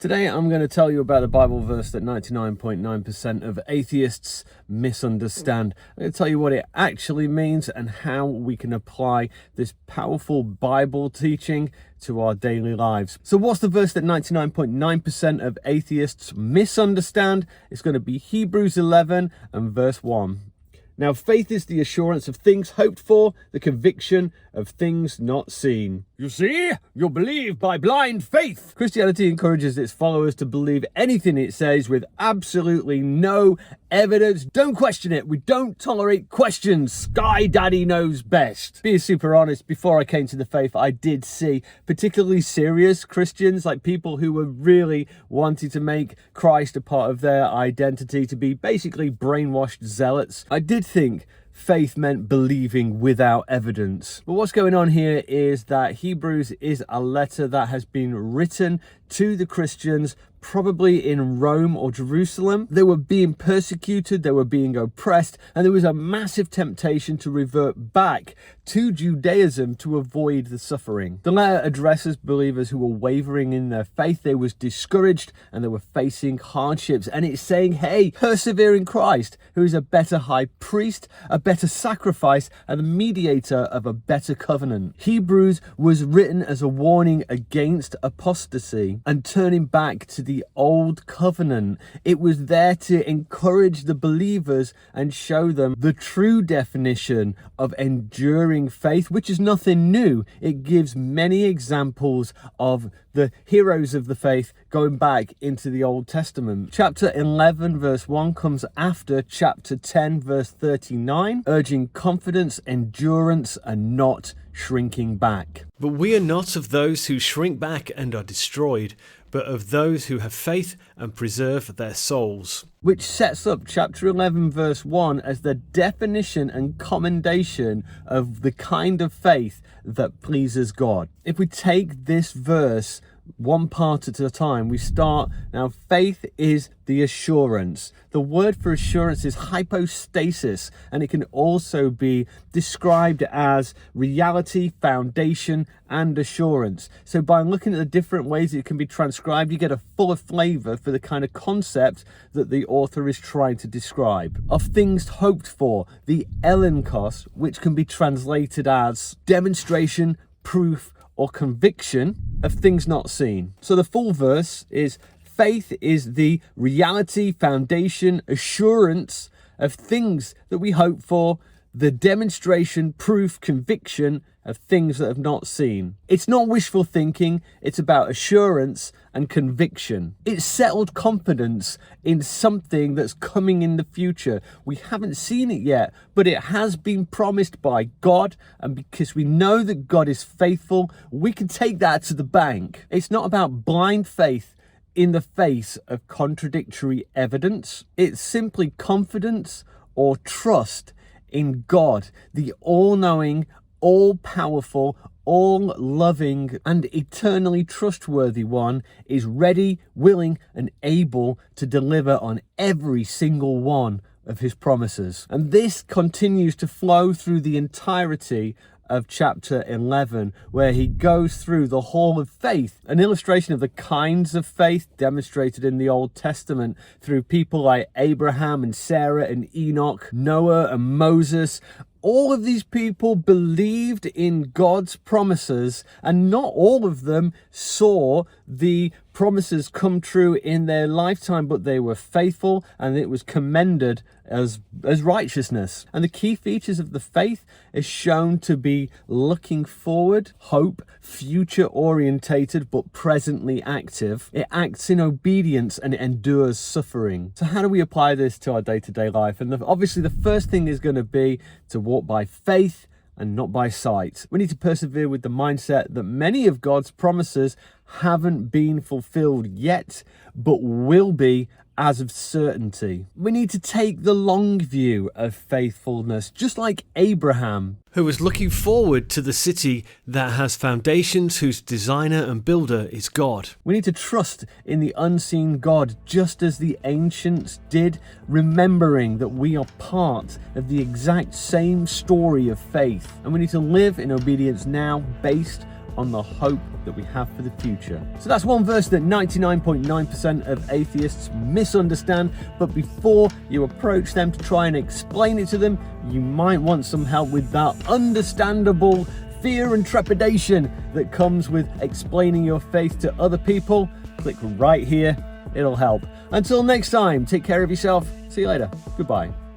Today I'm going to tell you about a Bible verse that 99.9% of atheists misunderstand. I'm going to tell you what it actually means and how we can apply this powerful Bible teaching to our daily lives. So what's the verse that 99.9% of atheists misunderstand? It's going to be Hebrews 11 and verse 1. Now, faith is the assurance of things hoped for, the conviction of things not seen. You see, you believe by blind faith. Christianity encourages its followers to believe anything it says with absolutely no evidence. Don't question it. We don't tolerate questions. Sky Daddy knows best. Being super honest, before I came to the faith, I did see particularly serious Christians, like people who were really wanting to make Christ a part of their identity, to be basically brainwashed zealots. I did think faith meant believing without evidence. But what's going on here is that Hebrews is a letter that has been written to the Christians, probably in Rome or Jerusalem. They were being persecuted, they were being oppressed, and there was a massive temptation to revert back to Judaism to avoid the suffering. The letter addresses believers who were wavering in their faith. They was discouraged and they were facing hardships. And it's saying, hey, persevere in Christ, who is a better high priest, a better sacrifice, and the mediator of a better covenant. Hebrews was written as a warning against apostasy and turning back to the old covenant. It was there to encourage the believers and show them the true definition of enduring faith, which is nothing new. It gives many examples of the heroes of the faith going back into the Old Testament. Chapter 11 verse 1 comes after chapter 10 verse 39, urging confidence, endurance, and not shrinking back. But we are not of those who shrink back and are destroyed, but of those who have faith and preserve their souls. Which sets up chapter 11 verse 1 as the definition and commendation of the kind of faith that pleases God. If we take this verse one part at a time, we start now. Faith is the assurance. The word for assurance is hypostasis, and it can also be described as reality, foundation, and assurance. So by looking at the different ways it can be transcribed, you get a fuller flavor for the kind of concept that the author is trying to describe. Of things hoped for, the elenkos, which can be translated as demonstration, proof, or conviction of things not seen. So the full verse is, faith is the reality, foundation, assurance of things that we hope for, the demonstration, proof, conviction of things that have not seen. It's not wishful thinking, it's about assurance and conviction. It's settled confidence in something that's coming in the future. We haven't seen it yet, but it has been promised by God, and because we know that God is faithful, we can take that to the bank. It's not about blind faith in the face of contradictory evidence. It's simply confidence or trust in God, the all-knowing, all-powerful, all-loving, and eternally trustworthy one, is ready, willing, and able to deliver on every single one of his promises. And this continues to flow through the entirety of chapter 11, where he goes through the hall of faith, an illustration of the kinds of faith demonstrated in the Old Testament through people like Abraham and Sarah and Enoch, Noah and Moses. All of these people believed in God's promises, and not all of them saw the promises come true in their lifetime, but they were faithful, and it was commended as righteousness. And the key features of the faith is shown to be looking forward, hope, future orientated, but presently active. It acts in obedience and it endures suffering. So how do we apply this to our day-to-day life? And obviously the first thing is going to be to walk by faith and not by sight. We need to persevere with the mindset that many of God's promises haven't been fulfilled yet, but will be as of certainty. We need to take the long view of faithfulness, just like Abraham, who was looking forward to the city that has foundations, whose designer and builder is God. We need to trust in the unseen God, just as the ancients did, remembering that we are part of the exact same story of faith. And we need to live in obedience now, based on the hope that we have for the future. So that's one verse that 99.9% of atheists misunderstand, but before you approach them to try and explain it to them, you might want some help with that understandable fear and trepidation that comes with explaining your faith to other people. Click right here, it'll help. Until next time, take care of yourself. See you later. Goodbye.